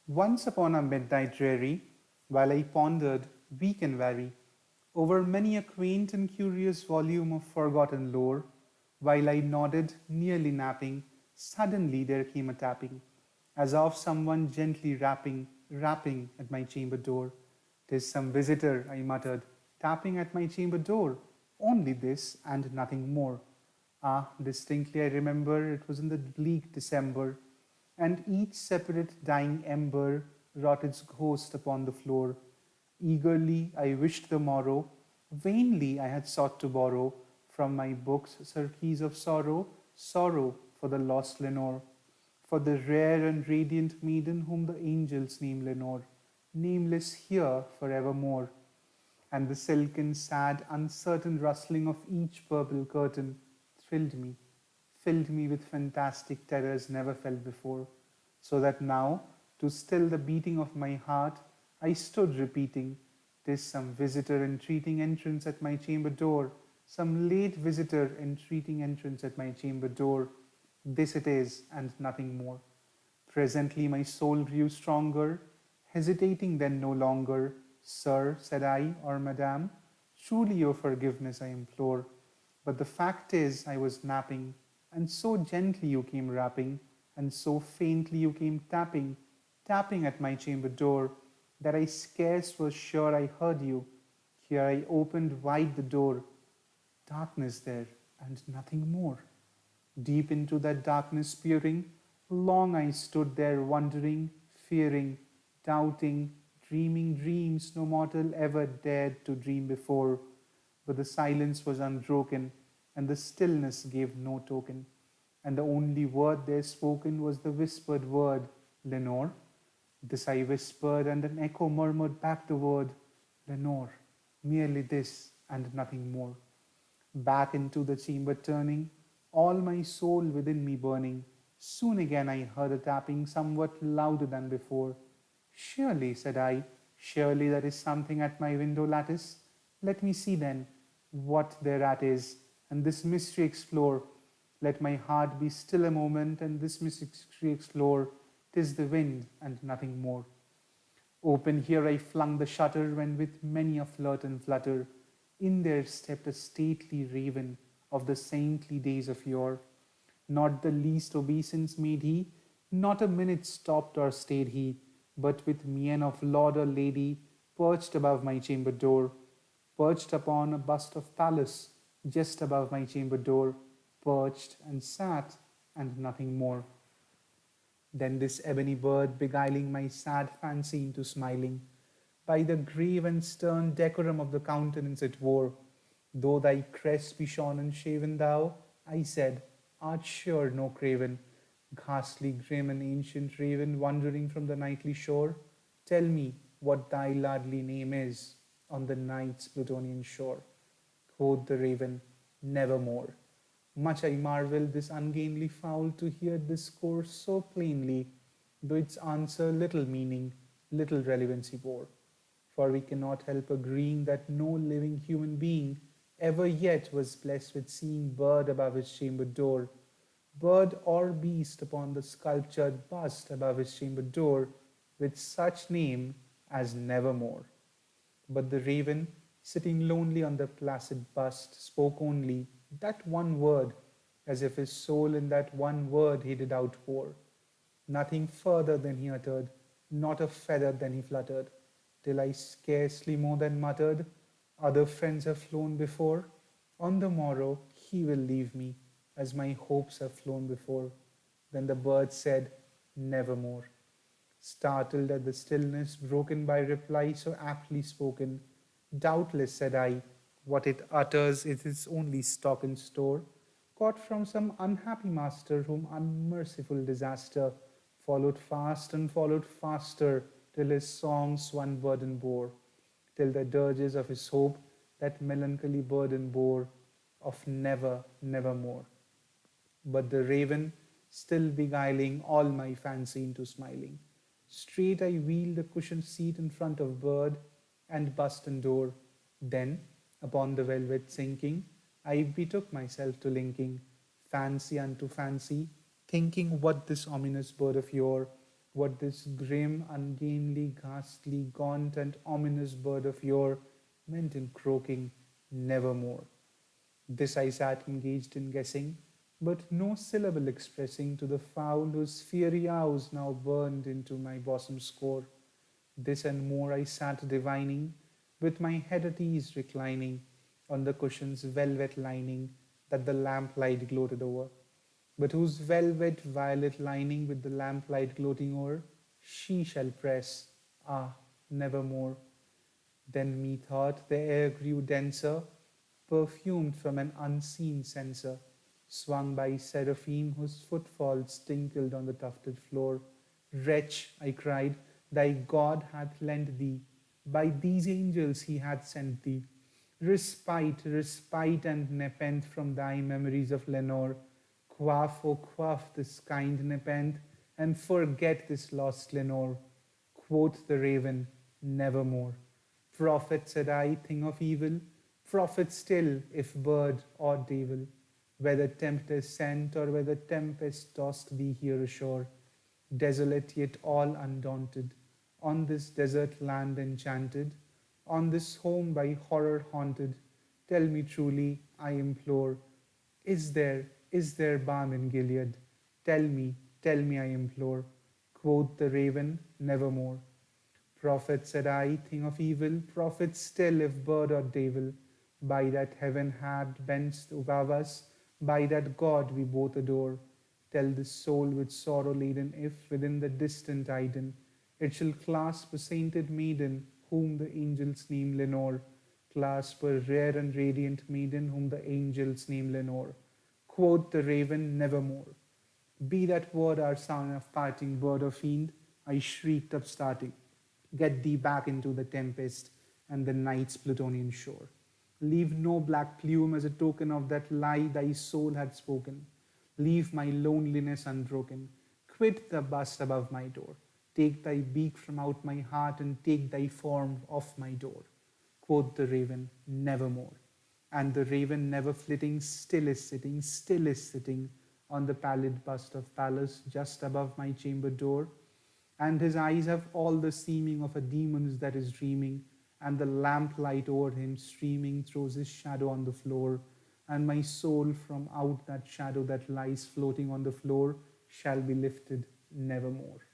Once upon a midnight dreary, while I pondered, weak and weary, over many a quaint and curious volume of forgotten lore, while I nodded, nearly napping, suddenly there came a tapping, as of someone gently rapping at my chamber door. "'Tis some visitor," I muttered, "tapping at my chamber door. Only this, and nothing more." Ah, distinctly I remember it was in the bleak December, and each separate dying ember wrought its ghost upon the floor. Eagerly I wished the morrow, vainly I had sought to borrow from my books surcease of sorrow, sorrow for the lost Lenore, for the rare and radiant maiden whom the angels name Lenore, nameless here forevermore. And the silken, sad, uncertain rustling of each purple curtain thrilled me, filled me with fantastic terrors never felt before, so that now, to still the beating of my heart, I stood repeating, "'Tis some visitor entreating entrance at my chamber door, some late visitor entreating entrance at my chamber door. This it is, and nothing more." Presently my soul grew stronger, hesitating then no longer. "Sir," said I, "or madam, truly your forgiveness I implore. But the fact is I was napping, and so gently you came rapping, and so faintly you came tapping at my chamber door, that I scarce was sure I heard you. Here I opened wide the door. Darkness there, and nothing more. Deep into that darkness peering, long I stood there wondering, fearing, doubting, dreaming dreams no mortal ever dared to dream before. But the silence was unbroken, and the stillness gave no token, and the only word there spoken was the whispered word, "Lenore." This I whispered, and an echo murmured back the word, "Lenore." Merely this, and nothing more. Back into the chamber turning, all my soul within me burning, soon again I heard a tapping somewhat louder than before. "Surely," said I, "surely there is something at my window lattice. Let me see then what thereat is, and this mystery explore. Let my heart be still a moment, and this mystery explore. 'Tis the wind, and nothing more." Open here I flung the shutter, when with many a flirt and flutter, in there stepped a stately raven of the saintly days of yore. Not the least obeisance made he, not a minute stopped or stayed he, but with mien of lord or lady, perched above my chamber door, perched upon a bust of Pallas, just above my chamber door, perched and sat, and nothing more. Then this ebony bird beguiling my sad fancy into smiling, by the grave and stern decorum of the countenance it wore. "Though thy crest be shorn and shaven, thou," I said, "art sure no craven, ghastly grim and ancient raven, wandering from the nightly shore. Tell me what thy ladly name is on the night's Plutonian shore." Quoth the raven, "Nevermore." Much I marvelled this ungainly fowl to hear discourse so plainly, though its answer little meaning, little relevancy bore. For we cannot help agreeing that no living human being ever yet was blessed with seeing bird above his chamber door, bird or beast upon the sculptured bust above his chamber door, with such name as Nevermore. But the raven, sitting lonely on the placid bust, spoke only that one word, as if his soul in that one word he did outpour. Nothing further than he uttered, not a feather than he fluttered, till I scarcely more than muttered, "Other friends have flown before. On the morrow he will leave me, as my hopes have flown before." Then the bird said, "Nevermore." Startled at the stillness broken by reply so aptly spoken, "Doubtless," said I, "what it utters is its only stock and store, caught from some unhappy master whom unmerciful disaster followed faster, till his songs one burden bore, till the dirges of his hope that melancholy burden bore, of never, nevermore." But the raven, still beguiling all my fancy into smiling, straight I wheeled the cushioned seat in front of bird and bust and door. Then, upon the velvet sinking, I betook myself to linking fancy unto fancy, thinking what this ominous bird of yore what this grim, ungainly, ghastly, gaunt, and ominous bird of yore meant in croaking nevermore. This I sat engaged in guessing, but no syllable expressing to the fowl whose fiery hours now burned into my bosom's core. This and more I sat divining, with my head at ease reclining on the cushion's velvet lining that the lamplight gloated o'er, but whose velvet violet lining with the lamplight gloating o'er, she shall press, ah, nevermore. Then methought the air grew denser, perfumed from an unseen censer, swung by seraphim whose footfalls tinkled on the tufted floor. Wretch, I cried, thy God hath lent thee, by these angels he hath sent thee. Respite, respite and nepenthe from thy memories of Lenore. Quaff, O quaff this kind nepenthe, and forget this lost Lenore. Quoth the raven, nevermore. Prophet, said I, thing of evil, prophet still, if bird or devil, whether tempter sent or whether tempest tossed thee here ashore, desolate yet all undaunted, on this desert land enchanted, on this home by horror haunted, tell me truly, I implore, is there balm in Gilead? Tell me, I implore. Quoth the raven, nevermore. Prophet, said I, thing of evil, prophet still, if bird or devil, by that heaven had bent above us, by that God we both adore, tell this soul with sorrow laden, if within the distant Iden it shall clasp a sainted maiden, whom the angels name Lenore, clasp a rare and radiant maiden, whom the angels name Lenore. Quoth the raven, nevermore. Be that word our sound of parting, bird or fiend, I shrieked upstarting. Get thee back into the tempest and the night's Plutonian shore. Leave no black plume as a token of that lie thy soul had spoken. Leave my loneliness unbroken. Quit the bust above my door. Take thy beak from out my heart and take thy form off my door. Quoth the raven, nevermore. And the raven, never flitting, still is sitting on the pallid bust of Pallas just above my chamber door, and his eyes have all the seeming of a demon's that is dreaming, and the lamplight o'er him streaming throws his shadow on the floor, and my soul from out that shadow that lies floating on the floor shall be lifted nevermore.